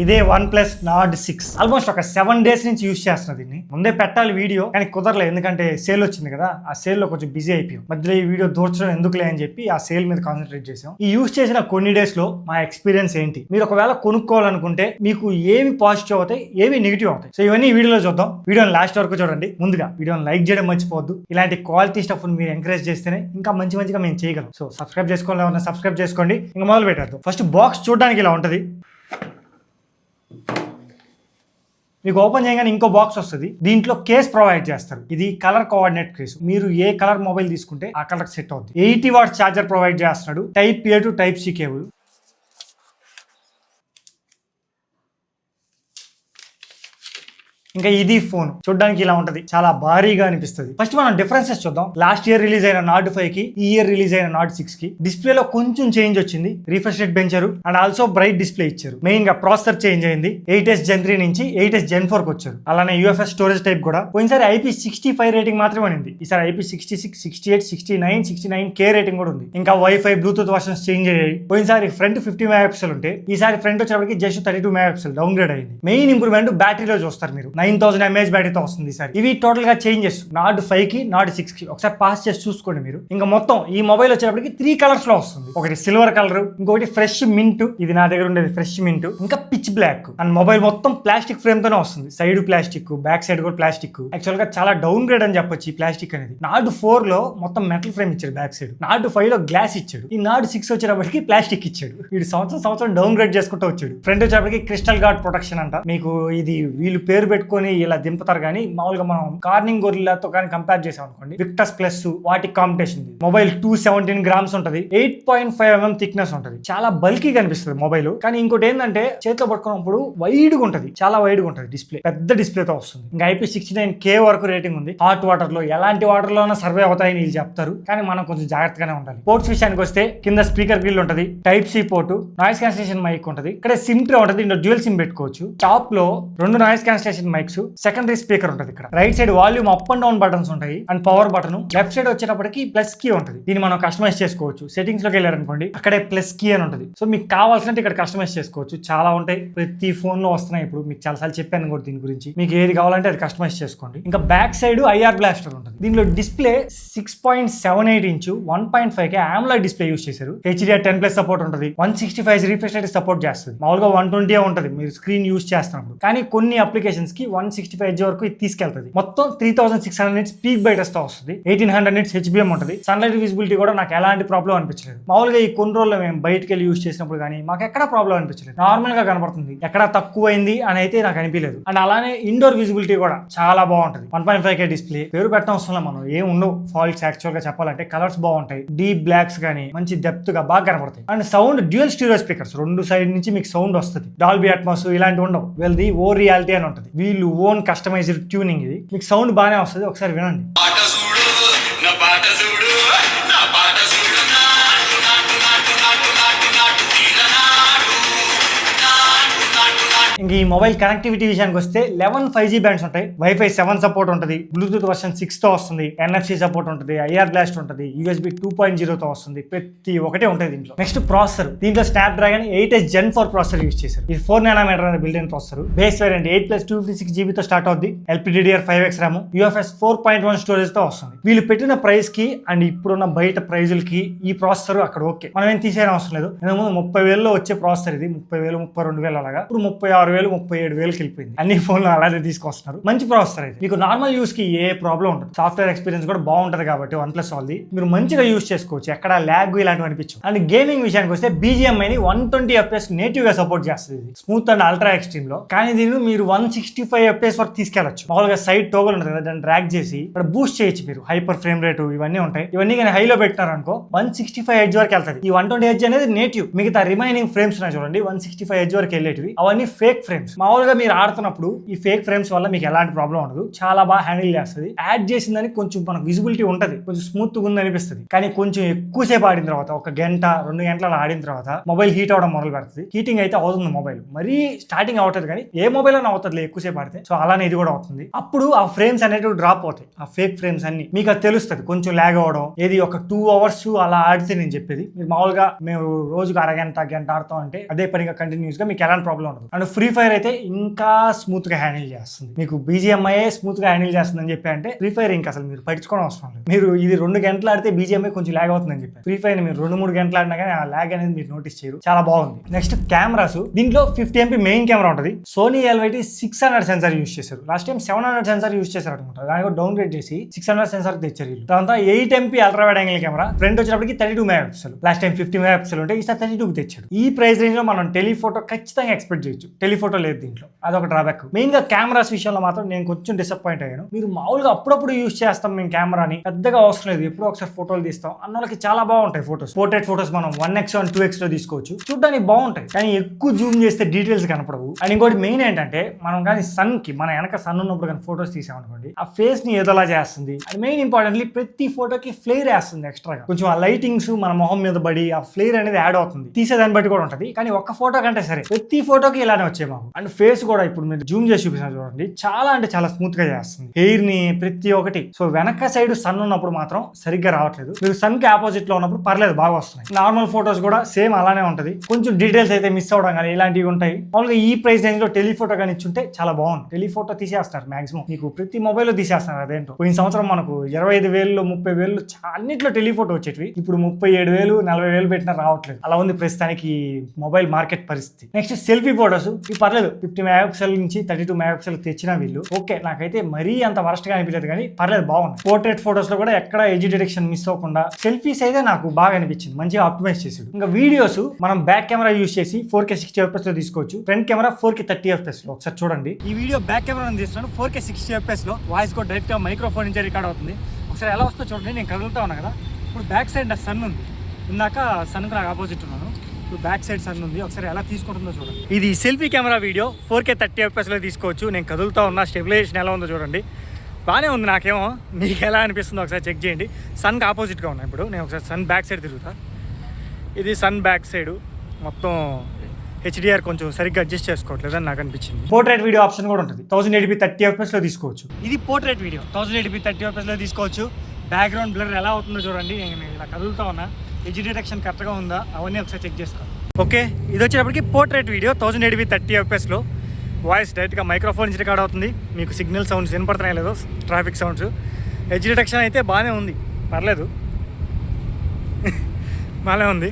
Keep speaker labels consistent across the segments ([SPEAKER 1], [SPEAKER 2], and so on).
[SPEAKER 1] ఇదే OnePlus Nord 6 almost ఒక 7 days నుంచి యూస్ చేస్తున్నా దీన్ని. ముందే పెట్టాలి వీడియో కానీ కుదరలేదు, ఎందుకంటే సేల్ వచ్చింది కదా, ఆ సేల్ లో కొంచెం బిజీ అయిపోయాం. మధ్యలో ఈ వీడియో దూర్చడం ఎందుకులే అని చెప్పి ఆ సేల్ మీద కాన్సన్ట్రేట్ చేసాం. ఈ యూస్ చేసిన కొన్ని డేస్ లో మా ఎక్స్పీరియన్స్ ఏంటి, మీరు ఒకవేళ కొనుక్కోవాలనుకుంటే మీకు ఏవి పాజిటివ్ అవుతాయి, ఏవి నెగిటివ్ అవుతాయి, సో ఇవన్నీ వీడియోలో చూద్దాం. వీడియోని లాస్ట్ వరకు చూడండి. ముందుగా వీడియోని లైక్ చేయడం మర్చిపోవద్దు. ఇలాంటి క్వాలిటీ స్టఫ్ మీరు ఎంకరేజ్ చేస్తేనే ఇంకా మంచిగా మేము చేయగలం. సో సబ్స్క్రైబ్ చేసుకోవాలి, సబ్స్క్రైబ్ చేసుకోండి. ఇంకా మొదలు పెట్టేద్దాం. ఫస్ట్ బాక్స్ చూడడానికి ఇలా ఉంటది. మీకు ఓపెన్ చేయగానే ఇంకో బాక్స్ వస్తుంది. దీంట్లో కేస్ ప్రొవైడ్ చేస్తారు. ఇది కలర్ కోఆర్డినేట్ కేసు. మీరు ఏ కలర్ మొబైల్ తీసుకుంటే ఆ కలర్ సెట్ అవుతుంది. 80 వాట్స్ ఛార్జర్ ప్రొవైడ్ చేస్తున్నాడు. Type A to Type C cable. ఇంకా ఇది ఫోన్ చూడడానికి ఇలా ఉంటది, చాలా భారీగా అనిపిస్తుంది. ఫస్ట్ మనం డిఫరెన్సెస్ చూద్దాం. లాస్ట్ ఇయర్ రిలీజ్ అయిన Nord 5 కి ఈ ఇయర్ రిలీజ్ అయిన Nord 6 కి డిస్ప్లేలో కొంచెం చేంజ్ వచ్చింది. రిఫ్రెష్ రేట్ పెంచారు అండ్ ఆల్సో బ్రైట్ డిస్ప్లే ఇచ్చారు. మెయిన్ గా ప్రాసెసర్ చేంజ్ అయింది. 8s Gen 3 నుంచి 8s Gen 4 కి వచ్చారు. అలానే UFS స్టోరేజ్ టైప్ కూడా పోయినసారి IP65 రేటింగ్ మాత్రమే ఉంది. ఈసారి IP66, 68, 69, 69K రేటింగ్ కూడా ఉంది. ఇంకా వైఫై బ్లూటూత్ వర్షన్స్ చేంజ్ అయ్యాయి. పోయినసారి ఫ్రంట్ 50 మెగాపిక్సెల్ ఉంటే ఈసారి ఫ్రంట్ వచ్చేప్పటికి జస్ట్ 32 మెగాపిక్సెల్ డౌన్ గ్రేడ్ అయింది. మెయిన్ ఇంప్రూవ్మెంట్ బ్యాటరీలో చూస్తారు మీరు. 9000 mAh బ్యాటరీతో వస్తుంది ఈసారి. ఇవి టోటల్ గా చేంజెస్ Nord 5 కి Nord 6 కి ఒకసారి పాస్ చేసి చూసుకోండి మీరు. ఇంకా మొత్తం ఈ మొబైల్ వచ్చేటప్పటికి 3 కలర్స్ లో వస్తుంది. ఒకటి సిల్వర్ కలర్, ఇంకొకటి ఫ్రెష్ మింట్, ఇది నా దగ్గర ఉండేది ఫ్రెష్ మింట్, ఇంకా పిచ్ బ్లాక్. అండ్ మొబైల్ మొత్తం ప్లాస్టిక్ ఫ్రేమ్ తోనే వస్తుంది. సైడ్ ప్లాస్టిక్, బ్యాక్ సైడ్ కూడా ప్లాస్టిక్. యాక్చువల్ గా చాలా డౌన్ గ్రేడ్ అని చెప్పొచ్చు ఈ ప్లాస్టిక్ అనేది. Nord 4 లో మొత్తం మెటల్ ఫ్రేమ్ ఇచ్చాడు బ్యాక్ సైడ్. Nord 5 లో గ్లాస్ ఇచ్చాడు. ఈ Nord 6 వచ్చేటప్పటికి ప్లాస్టిక్ ఇచ్చాడు. వీడు సంవత్సరం డౌన్ గ్రేడ్ చేసుకుంటూ వచ్చాడు. ఫ్రంట్ వచ్చేటప్పటికి క్రిస్టల్ గార్డ్ ప్రొటెక్షన్ అంట. మీకు ఇది వీళ్ళు పేరు పెట్టుకొని ఇలా దింపుతారు కానీ మామూలుగా మనం కార్నింగ్ గొరిల్లాతో కానీ కంపేర్ చేసాం అనుకోండి, విక్టస్ ప్లస్ వాటి కాంపిటీషన్. మొబైల్ 217 grams ఉంటుంది. 8.5 mm థిక్నెస్ ఉంటుంది. చాలా బల్కీ కనిపిస్తుంది మొబైల్. కానీ ఇంకోటి ఏంటంటే చేతిలో పట్టుకున్నప్పుడు వైడ్ గా ఉంటుంది, చాలా వైడ్ గా ఉంటుంది. డిస్ప్లే పెద్ద డిస్ప్లేతో వస్తుంది. ఇంకా IP69K వరకు రేటింగ్ ఉంది. హాట్ వాటర్ లో ఎలాంటి వాటర్ లోనే సర్వే అవుతాయని వీళ్ళు చెప్తారు, కానీ మనం కొంచెం జాగ్రత్తగానే ఉండాలి. పోర్ట్స్ విషయానికి వస్తే కింద స్పీకర్ గ్రిల్ ఉంటుంది, Type C port, noise cancellation mic ఉంటుంది. ఇక్కడ సిమ్ ట్రే ఉంటుంది, ఇందులో డ్యూయల్ సిమ్ పెట్టుకోవచ్చు. టాప్ లో 2 noise cancellation mics, secondary speaker ఉంటుంది. ఇక్కడ right side volume up and down buttons ఉంటాయి and power button. Left side వచ్చేటప్పటికి ప్లస్ కీ ఉంటుంది. దీన్ని మనం కస్టమైజ్ చేసుకోవచ్చు. సెట్టింగ్స్ లోకి వెళ్ళారనుకోండి, అక్కడే ప్లస్ కీ అని ఉంటుంది. సో మీకు కావాల్సినట్టు ఇక్కడ కస్టమైజ్ చేసుకోవచ్చు. చాలా ఉంటాయి, ప్రతి ఫోన్ లో వస్తున్నాయి. ఇప్పుడు మీకు చాలా సార్లు చెప్పాను కూడా దీని గురించి. మీకు ఏది కావాలంటే అది కస్టమైజ్ చేసుకోండి. ఇంకా బ్యాక్ సైడ్ IR బ్లాస్టర్ ఉంటుంది. దీనిలో display 6.78 inch 1.5K AMOLED display use చేశారు. HDR10+ సపోర్ట్ ఉంటుంది. 165 రిఫ్రెష్ రేట్ సపోర్ట్ చేస్తుంది. మామూలుగా 120 ఉంటుంది మీరు స్క్రీన్ యూస్ చేస్తున్నప్పుడు, కానీ కొన్ని అప్లికేషన్స్ కి 165 Hz వరకు ఇది తీసుకెళ్తుంది. మొత్తం 3600 nits పీక్ బ్రైట్నెస్ తో వస్తుంది. 1800 nits HBM ఉంటుంది. సన్లైట్ విజిబిలిటీ కూడా నాకు ఎలాంటి ప్రాబ్లం అనిపించలేదు. మామూలుగా ఈ కొన్ని రోజుల్లో మేము బయటకు వెళ్ళి యూస్ చేసినప్పుడు కానీ మాకు ఎక్కడ ప్రాబ్లం అనిపించలేదు. నార్మల్ గా కనబడుతుంది, ఎక్కడ తక్కువైంది అని అయితే నాకు అనిపించలేదు. అండ్ అలానే ఇండోర్ విజిబిలిటీ కూడా చాలా బాగుంటుంది. 1.5K display. పేరు పెట్టడం అవసరం మనం, ఏం ఉండవు ఫాల్ట్స్. యాక్చువల్ గా చెప్పాలంటే కలర్స్ బాగుంటాయి. డీప్ బ్లాక్స్ కానీ మంచి డెప్త్ గా బాగా కనబడతాయి. And sound dual stereo speakers, 2 side నుంచి మీకు సౌండ్ వస్తుంది. డాల్బీ అట్మాస్ ఇలాంటివి ఉండవు. వీళ్ళది ఓ రియాలిటీ అని ఉంటుంది. వీళ్ళు ఓన్ కస్టమైజ్డ్ ట్యూనింగ్. ఇది మీకు సౌండ్ బాగానే వస్తుంది, ఒకసారి వినండి. ఇంక ఈ మొబైల్ కనెక్టివిటీ విషయానికి వస్తే 11 5G బ్యాండ్స్ ఉంటాయి. వైఫై 7 సపోర్ట్ ఉంటుంది. బ్లూటూత్ వర్షన్ 6 తో వస్తుంది. NFC సపోర్ట్ ఉంటుంది. IR బ్లాస్ట్ ఉంటుంది. USB 2.0 తో వస్తుంది. ప్రతి ఒక్కటే ఉంటుంది దీంట్లో. Next processor. దీంట్లో Snapdragon 8s Gen 4 processor use చేశారు. ఇది 4 nm అనే build-in processor. Base variant 8+256GB తో స్టార్ట్ అవుద్ది. LPDDR5X RAM, UFS 4.1 స్టోరేజ్ తో వస్తుంది. వీళ్ళు పెట్టిన ప్రైస్ కి అండ్ ఇప్పుడున్న బయట ప్రైజులకి ఈ ప్రాసెసర్ అక్కడ ఓకే, మనం ఏం తీసేయడం అవసరం లేదు. ఇంతకుముందు 30,000లో వచ్చే ప్రాసెసర్ ఇది 30,000, 32,000 అలాగా. ఇప్పుడు 36,000, 37,000 వెళ్ళిపోయింది. అన్ని ఫోన్లు అలాగే తీసుకొస్తున్నారు. మంచి ప్రాసెసర్ ఇది. మీకు నార్మల్ యూస్ కి ఏ ప్రాబ్లం ఉండదు. సాఫ్ట్వేర్ ఎక్స్పీరియన్స్ కూడా బాగుంటది కాబట్టి OnePlus వాళ్ళది మీరు మంచిగా యూస్ చేసుకోవచ్చు. ఎక్కడ ల్యాగ్ ఇలాంటివి అనిపించు. అండ్ గేమింగ్ విషయానికి వస్తే BGMI ని 120 FPS నేటివ్ గా సపోర్ట్ చేస్తుంది. స్మూత్ అండ్ అల్ట్రా ఎక్స్ట్రీమ్ లో. కానీ దీన్ని మీరు 165 FPS వరకు తీసుకెళ్లొచ్చు. మామూలుగా సైడ్ టోగల్ ఉంటుంది కదా, దాన్ని డ్రాగ్ చేసి ఇక్కడ బూస్ట్ చేయొచ్చు మీరు. హైపర్ ఫ్రేమ్ రేట్ ఇవన్నీ ఉంటాయి. ఇవన్నీ కానీ హైలో పెట్టినారనుకో 165 Hz వరకు వెళ్తుంది. ఈ 120 Hz అనేది నేటివ్. మిగతా రిమైనింగ్ ఫ్రేమ్స్ ఉన్నాయి చూడండి 165 Hz వరకు వెళ్ళేటివి, అవన్నీ ఫేక్ ఫ్రేమ్స్. మామూలుగా మీరు ఆడుతున్నప్పుడు ఈ ఫేక్ ఫ్రేమ్స్ వల్ల మీకు ఎలాంటి ప్రాబ్లం ఉండదు. చాలా బాగా హ్యాండిల్ చేస్తుంది. యాడ్ చేసిందని కొంచెం మనకు విజిబిలిటీ ఉంటుంది, కొంచెం స్మూత్ గా ఉంది అనిపిస్తుంది. కానీ కొంచెం ఎక్కువసేపు ఆడిన తర్వాత, 1 గంట 2 గంటలు ఆడిన తర్వాత మొబైల్ హీట్ అవడం మొదలు పెడుతుంది. హీటింగ్ అయితే అవుతుంది మొబైల్. మరీ స్టార్టింగ్ అవుతుంది కానీ ఏ మొబైల్ అని అవుతుంది ఎక్కువసేపు ఆడితే. సో అలానే ఇది కూడా అవుతుంది. అప్పుడు ఆ ఫ్రేమ్స్ అనేవి డ్రాప్ అవుతాయి. ఆ ఫేక్ ఫ్రేమ్స్ అన్ని మీకు అది తెలుస్తుంది. కొంచెం ల్యాగ్ అవడం ఏది ఒక 2 hours అలా ఆడితే నేను చెప్పేది. మీరు మామూలుగా మేము రోజుకు అరగంట గంట ఆడుతాం అంటే అదే పనిగా కంటిన్యూస్ గా మీకు ఎలాంటి ప్రాబ్లం ఉండదు. అండ్ ఫ్రీ ఫ్రీ ఫైర్ అయితే ఇంకా స్మూత్ గా హ్యాండిల్ చేస్తుంది. మీకు BGMI స్మూత్ గా హ్యాండిల్ చేస్తుంది అని చెప్పి అంటే ఫ్రీ ఫైర్ ఇంకా అసలు మీరు పట్టించుకోవడం అవసరం లేదు. మీరు ఇది 2 గంటలు ఆడితే BGMI కొంచెం ల్యాగ్ అవుతుందని చెప్పి ఫ్రీ ఫైర్ మీరు 2-3 గంటలు ఆడినా కానీ ఆ ల్యాగ్ అనేది మీరు నోటీస్ చేయరు. చాలా బాగుంది. నెక్స్ట్ కెమెరాస్, దీంట్లో 50 MP మెయిన్ కెమెరా ఉంటుంది. సోనీ LYT 600 సెన్సార్ యూస్ చేశారు. లాస్ట్ టైం 700 సెన్సార్ యూస్ చేశారు అనుకుంటా. దాని కూడా డౌన్ గ్రేడ్ చేసి 600 సెన్సార్ తెచ్చారు వీళ్ళు. దాంతో 8 MP ultra wide angle camera, front వచ్చేటప్పటికి 32 మెగాపిక్సెల్. లాస్ట్ టైం 50 మెగాపిక్సెల్ ఉంటే ఈసారి 32 తెచ్చాడు. ఈ ప్రైస్ రేంజ్ లో మనం టెలిఫోటో ఖచ్చితంగా ఎక్స్పెక్ట్ చేయొచ్చు. టెలిఫోటో లేదు దీంట్లో, అదొక డ్రాబ్యాక్. మెయిన్ గా కెమెరాస్ విషయంలో మాత్రం నేను కొంచెం డిసప్పాయింట్ అయ్యాను. మీరు మామూలుగా అప్పుడప్పుడు యూస్ చేస్తాం మేము కెమెరాని, పెద్దగా అవసరం లేదు, ఎప్పుడో ఒకసారి ఫోటోలు తీస్తాం అన్న వాళ్ళకి చాలా బాగుంటాయి ఫోటోస్. పోర్ట్రేట్ ఫోటోస్ మనం 1x 2x లో తీసుకోవచ్చు, చూడడానికి బాగుంటాయి. కానీ ఎక్కువ జూమ్ చేస్తే డీటెయిల్స్ కనపడవు. అండ్ ఇంకోటి మెయిన్ ఏంటంటే మనం కానీ సన్ కి మన వెనక సన్ ఉన్నప్పుడు కానీ ఫోటోస్ తీసామనుకోండి, ఆ ఫేస్ ని ఏదోలా చేస్తుంది. అండ్ మెయిన్ ఇంపార్టెంట్లీ ప్రతి ఫోటోకి ఫ్లేర్ వేస్తుంది ఎక్స్ట్రాగా. కొంచెం ఆ లైటింగ్స్ మన మొహం మీద పడి ఆ ఫ్లేర్ అనేది యాడ్ అవుతుంది. తీసేదాన్ని బట్టి కూడా ఉంటుంది. కానీ ఒక్క ఫోటో కంటే సరే ప్రతి ఫోటోకి ఇలానే వచ్చే మాకు. అండ్ ఫేస్ కూడా ఇప్పుడు మీరు జూమ్ చేసి చూపిస్తాను చూడండి, చాలా అంటే చాలా స్మూత్ గా చేస్తుంది. హెయిర్ ని ప్రతి ఒక్కటి. సో వెనక సైడ్ సన్ ఉన్నప్పుడు మాత్రం సరిగ్గా రావట్లేదు. మీరు సన్ కి ఆపోజిట్ లో ఉన్నప్పుడు పర్లేదు, బాగా వస్తున్నాయి. నార్మల్ ఫోటోస్ కూడా సేమ్ అలానే ఉంటది. కొంచెం డీటెయిల్స్ అయితే మిస్ అవడం కానీ ఇలాంటివి ఉంటాయి. మామూలుగా ఈ ప్రైస్ రేంజ్ లో టెలిఫోటో కానీ ఇచ్చుంటే చాలా బాగుంది. టెలిఫోటో తీసేస్తారు మాక్సిమం, మీకు ప్రతి మొబైల్ లో తీసేస్తున్నారు. అదేంటో పోయిన సంవత్సరం మనకు 25,000 30,000 అన్నిట్లో టెలిఫోటో వచ్చేటివి. ఇప్పుడు 37,000 40,000 పెట్టినా రావట్లేదు. అలా ఉంది ప్రస్తుతానికి మొబైల్ మార్కెట్ పరిస్థితి. నెక్స్ట్ సెల్ఫీ ఫోటోస్, ఇవి పర్లేదు. 50 మెగాపిక్సెల్ నుంచి 32 మెగాపిక్సెల్ తెచ్చిన వీళ్ళు ఓకే. నాకైతే మరీ అంత వరస్ట్ గా అనిపించలేదు, కానీ పర్లేదు, బాగుంది. పోర్ట్రేట్ ఫోటోస్ లో కూడా ఎక్కడ ఎడ్జ్ డిటెక్షన్ మిస్ అవ్వకుండా సెల్ఫీస్ అయితే నాకు బాగా అనిపించింది, మంచిగా ఆప్టిమైజ్ చేసాడు. ఇంకా వీడియోస్ మనం బ్యాక్ కెమెరా యూస్ చేసి 4K 60 FPS లో తీసుకోవచ్చు. ఫ్రంట్ కెమెరా 4K 30 FPS లో. ఒకసారి చూడండి, ఈ వీడియో బ్యాక్ కెమెరా తీస్తున్నాను 4K 60 FPS లో. వాయిస్ కూడా డైరెక్ట్ గా మైక్రోఫోన్ నుంచి రికార్డ్ అవుతుంది. ఒకసారి ఎలా వస్తుందో చూడండి. నేను కదులుతా ఉన్నా కదా, ఇప్పుడు బ్యాక్ సైడ్ నా సన్ ఉంది. ఇందాక సన్ నాకు ఆపోజిట్ ఉన్నాను, ఇప్పుడు బ్యాక్ సైడ్ సన్ ఉంది. ఒకసారి ఎలా తీసుకుంటుందో చూడండి. ఇది selfie camera video 4K 30 FPS లో తీసుకోవచ్చు. నేను కదులుతా ఉన్నా, స్టెబిలైజేషన్ ఎలా ఉందో చూడండి. బాగానే ఉంది. నాకేమో మీకు ఎలా అనిపిస్తుందో ఒకసారి చెక్ చేయండి. సన్కి ఆపోజిట్గా ఉన్నా. ఇప్పుడు నేను ఒకసారి సన్ బ్యాక్ సైడ్ తిరుగుతా. ఇది సన్ బ్యాక్ సైడ్ మొత్తం HDR కొంచెం సరిగ్గా అడ్జస్ట్ చేసుకోవట్లేదు అని నాకు అనిపించింది. పోర్ట్రేట్ వీడియో ఆప్షన్ కూడా ఉంటుంది. 1080p 30 FPS లో తీసుకోవచ్చు. ఇది పోర్ట్రేట్ వీడియో 1080p 30 FPS లో తీసుకోవచ్చు. బ్యాక్గ్రౌండ్ బ్లర్ ఎలా అవుతుందో చూడండి. నేను ఇలా కదులుతా ఉన్నా, ఎడ్జ్ డిటెక్షన్ కరెక్ట్గా ఉందా అవన్నీ ఒకసారి చెక్ చేసుకోవాలి. ఓకే, ఇది వచ్చేటప్పటికి పోర్ట్రేట్ వీడియో 1080p 30 FPS లో. వాయిస్ డైరెక్ట్గా మైక్రోఫోన్ నుంచి రికార్డ్ అవుతుంది. మీకు సిగ్నల్ సౌండ్స్ వినపడుతున్నాయి లేదో, ట్రాఫిక్ సౌండ్స్. ఎడ్జ్ డిటెక్షన్ అయితే బాగానే ఉంది, పర్లేదు, బాగానే ఉంది.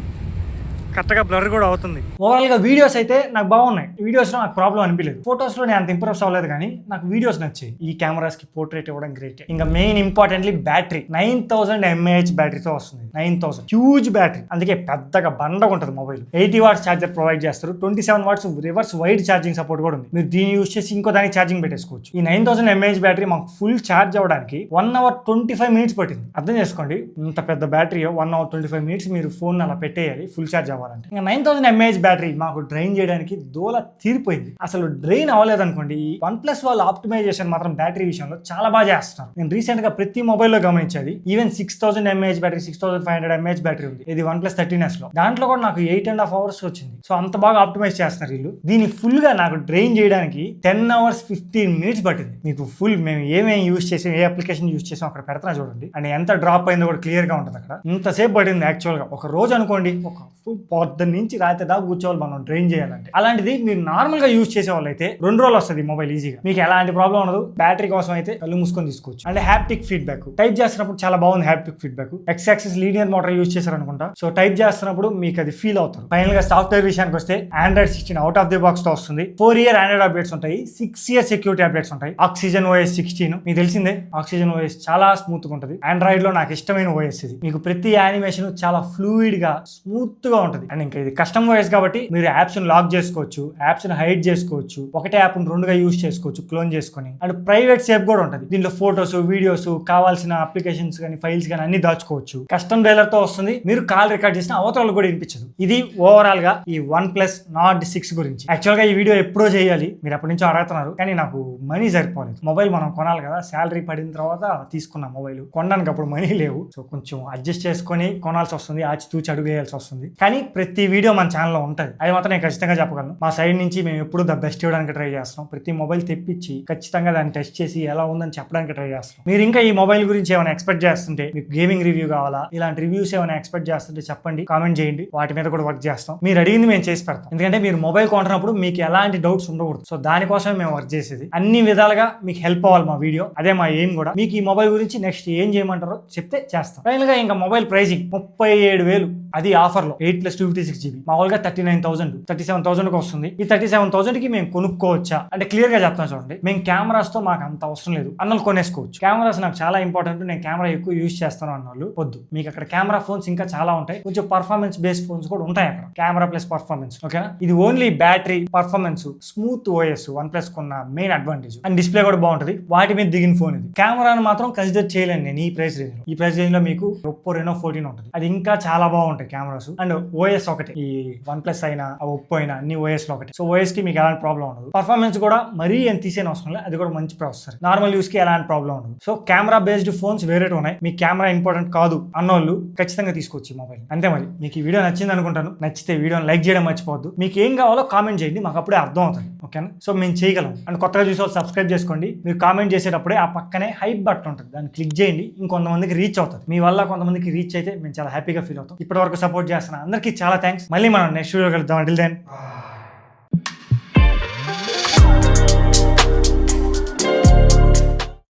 [SPEAKER 1] కరెక్ట్గా బ్లర్ కూడా అవుతుంది. ఓవరాల్గా వీడియోస్ అయితే నాకు బాగున్నాయి. వీడియోస్లో నాకు ప్రాబ్లం అనిపించలేదు. ఫోటోస్లో నేను అంత ఇంప్రెస్ అవ్వలేదు, కానీ నాకు వీడియోస్ నచ్చాయి. ఈ కెమెరాస్కి పోర్ట్రేట్ ఇవ్వడం గ్రేట్. ఇంకా మెయిన్ ఇంపార్టెంట్లీ బ్యాటరీ 9000 mAh బ్యాటరీతో వస్తుంది. 9000 హ్యూజ్ బ్యాటరీ, అందుకే పెద్దగా బండగా ఉంటుంది మొబైల్. 80 watts ఛార్జర్ ప్రొవైడ్ చేస్తారు. 27 watts reverse wide charging support కూడా ఉంది. మీరు దీన్ని యూస్ చేసి ఇంకో దానికి ఛార్జింగ్ పెట్టేసుకోవచ్చు. ఈ 9000 mAh బ్యాటరీ మాకు ఫుల్ ఛార్జ్ అవ్వడానికి 1 hour 25 minutes పట్టింది. అర్థం చేసుకోండి, ఇంత పెద్ద బ్యాటరీ 1 hour 25 minutes మీరు ఫోన్ అలా పెట్టేయాలి ఫుల్ ఛార్జ్ అవ్వాలి. ఇంకా 9000 mAh బ్యాటరీ మాకు డ్రైన్ చేయడానికి దోల తీరిపోయింది. అసలు డ్రైన్ అవ్వలేదు అనుకోండి. OnePlus వాళ్ళు ఆప్టిమైజేషన్ మాత్రం బ్యాటరీ విషయంలో చాలా బాగా చేస్తున్నారు. నేను రీసెంట్ గా ప్రతి మొబైల్లో గమనించేది. Even 6000 mAh battery, 6500 mAh battery ఉంది. ఇది OnePlus 13s లో. దాంట్లో కూడా నాకు 8.5 hours వచ్చింది. సో అంత బాగా ఆప్టిమైజ్ చేస్తున్నారు వీళ్ళు. దీన్ని ఫుల్ గా నాకు డ్రైన్ చేయడానికి 10 hours 15 minutes పట్టింది. మీకు ఫుల్ మేము ఏమేమి యూస్ చేసాం, ఏ అప్లికేషన్ యూస్ చేసాం అక్కడ పెడతా చూడండి. అండ్ ఎంత డ్రాప్ అయిందో కూడా క్లియర్ గా ఉంటుంది అక్కడ. ఇంతసేపు పడింది యాక్చువల్ గా. ఒక రోజు అనుకోండి, ఒక ఫుల్ పొద్దున్న నుంచి రాత్రి దాకా కూర్చోవాలి మనం డ్రైన్ చేయాలంటే. అలాంటిది మీరు నార్మల్ గా యూజ్ చేసే వాళ్ళు అయితే 2 రోజులు వస్తుంది మొబైల్ ఈజీగా. మీకు ఎలాంటి ప్రాబ్లం ఉండదు. బ్యాటరీ కోసం అయితే కళ్ళు మూసుకొని తీసుకోవచ్చు. అంటే హ్యాప్టిక్ ఫీడ్బ్యాక్ టైప్ చేస్తున్నప్పుడు చాలా బాగుంది. Haptic feedback X axis linear motor use చేశారు అనుకుంటా. సో టైప్ చేస్తున్నప్పుడు మీకు అది ఫీల్ అవుతుంది. ఫైనల్ గా సాఫ్ట్వేర్ విషయానికి వస్తే Android 16 out of the box తో వస్తుంది. 4 year Android అప్డేట్స్ ఉంటాయి, 6 year సెక్యూరిటీ అప్డేట్స్ ఉంటాయి. Oxygen OS 16 మీకు తెలిసిందే. Oxygen OS చాలా స్మూత్ గా ఉంటుంది. ఆండ్రాయిడ్ లో నాకు ఇష్టమైన OS ఇది. మీకు ప్రతి యానిమేషన్ చాలా ఫ్లూయిడ్ గా స్మూత్ గా ఉంటుంది. అండ్ ఇంకా ఇది కస్టమ్ OS కాబట్టి మీరు యాప్స్ లాక్ చేసుకోవచ్చు, యాప్స్ హైడ్ చేసుకోవచ్చు, ఒకటే యాప్ 2గా యూజ్ చేసుకోవచ్చు క్లోన్ చేసుకొని. అండ్ ప్రైవేట్ సేఫ్ కూడా ఉంటుంది. దీంట్లో ఫోటోస్, వీడియోస్, కావాల్సిన అప్లికేషన్స్ కానీ ఫైల్స్ కానీ అన్ని దాచుకోవచ్చు. కస్టమ్ డైలర్ తో వస్తుంది. మీరు కాల్ రికార్డ్ చేసిన అవతరాలు కూడా వినిపించదు. ఇది ఓవరాల్ గా ఈ OnePlus Nord 6 గురించి. యాక్చువల్ గా ఈ వీడియో ఎప్పుడో చేయాలి, మీరు అప్పటి నుంచి అడుగుతున్నారు, కానీ నాకు మనీ సరిపోలేదు. మొబైల్ మనం కొనాలి కదా, శాలరీ పడిన తర్వాత తీసుకున్న మొబైల్ కొనడానికి అప్పుడు మనీ లేవు. సో కొంచెం అడ్జస్ట్ చేసుకొని కొనాల్సి వస్తుంది, ఆచి తూచి అడుగు వేయాల్సి వస్తుంది. కానీ ప్రతి వీడియో మన ఛానల్లో ఉంటుంది. అది మాత్రం నేను ఖచ్చితంగా చెప్పగలను. మా సైడ్ నుంచి మేము ఎప్పుడు ద బెస్ట్ ఇవ్వడానికి ట్రై చేస్తాం. ప్రతి మొబైల్ తెప్పించి ఖచ్చితంగా దాన్ని టెస్ట్ చేసి ఎలా ఉందని చెప్పడానికి ట్రై చేస్తాం. మీరు ఇంకా ఈ మొబైల్ గురించి ఏమైనా ఎక్స్పెక్ట్ చేస్తుంటే, మీకు గేమింగ్ రివ్యూ కావాలా, ఇలాంటి రివ్యూస్ ఏమైనా ఎక్స్పెక్ట్ చేస్తుంటే చెప్పండి, కామెంట్ చేయండి. వాటి మీద కూడా వర్క్ చేస్తాం. మీరు అడిగింది మేము చేసి పెడతాం. ఎందుకంటే మీరు మొబైల్ కొంటున్నప్పుడు మీకు ఎలాంటి డౌట్స్ ఉండకూడదు. సో దానికోసమే మేము వర్క్ చేసేది. అన్ని విధాలుగా మీకు హెల్ప్ అవ్వాలి మా వీడియో. అదే మా ఎయిమ్ కూడా. మీకు ఈ మొబైల్ గురించి నెక్స్ట్ ఏం చేయమంటారో చెప్తే చేస్తాం. ఫైనల్ గా ఇంకా మొబైల్ ప్రైసింగ్ 37,000, అది ఆఫర్ లో 8+256GB. మామూలుగా 39,000 37,000 కి వస్తుంది. ఈ 37,000 కి మేము కొనుక్కోవచ్చా అంటే క్లియర్ గా చెప్తాను చూడండి. మేము కెమెరాస్ తో మాకు అంత అవసరం లేదు అన్నలు కొనేసుకోవచ్చు. కెమెరాస్ నాకు చాలా ఇంపార్టెంట్, నేను కెమెరా ఎక్కువ యూజ్ చేస్తాను అన్నోళ్ళు వద్దు. మీకు అక్కడ కెమెరా ఫోన్స్ ఇంకా చాలా ఉంటాయి. కొంచెం పర్ఫార్మెన్స్ బేస్డ్ ఫోన్స్ కూడా ఉంటాయి అక్కడ. కెమెరా ప్లస్ పర్ఫార్మెన్స్, ఓకేనా. ఇది only battery performance, smooth OS OnePlus కొన్న మెయిన్ అడ్వాంటేజ్. అండ్ డిస్ప్లే కూడా బాగుంటుంది. వాటి మీద దిగిన ఫోన్ ఇది. కెమెరాను మాత్రం కన్సిడర్ చేయలేను నేను ఈ ప్రైస్ రేంజ్ లో. ఈ ప్రైస్ రేంజ్ లో మీకు Oppo Reno 14 ఉంటుంది. అది ఇంకా చాలా బాగుంటాయి కెమెరాస్. అండ్ ఓఎస్ ఒకటి, ఈ OnePlus అయినా Oppo అయినా అన్ని ఓఎస్ లో ఒకటి. సో ఓఎస్ కి మీకు ఎలాంటి ప్రాబ్లం ఉండదు. పర్ఫార్మెన్స్ కూడా మరీ ఎంత తీసేని అవసరం లేదు. అది కూడా మంచి ప్రాసెసర్. నార్మల్ యూస్ కి ఎలాంటి ప్రాబ్లం ఉండదు. సో కెమెరా బేస్డ్ ఫోన్స్ వేరే ఉన్నాయి. మీ కెమెరా ఇంపార్టెంట్ కాదు అన్నోళ్ళు ఖచ్చితంగా తీసుకోవచ్చు ఈ మొబైల్. అంతే మరి. మీకు ఈ వీడియో నచ్చింది అనుకుంటాను. నచ్చితే వీడియోని లైక్ చేయడం మర్చిపోవద్దు. మీకు ఏం కావాలో కామెంట్ చేయండి, మాకు అప్పుడే అర్థం అవుతుంది, ఓకేనా. సో మేము చేయగలం. అండ్ కొత్తగా చూసే వాళ్ళు సబ్స్క్రైబ్ చేసుకోండి. మీరు కామెంట్ చేసేటప్పుడే ఆ పక్కనే హైప్ బటన్ ఉంటుంది, దాన్ని క్లిక్ చేయండి. ఇంకొంతమందికి రీచ్ అవుతుంది. మీ వల్ల కొంతమందికి రీచ్ అయితే మేము చాలా హ్యాపీగా ఫీల్ అవుతాం. ఇప్పటి వరకు సపోర్ట్ చేస్తున్నా అందరికీ చాలా థ్యాంక్స్. మళ్ళీ మనం నెక్స్ట్ వీడియో కలుద్దాం. Until then.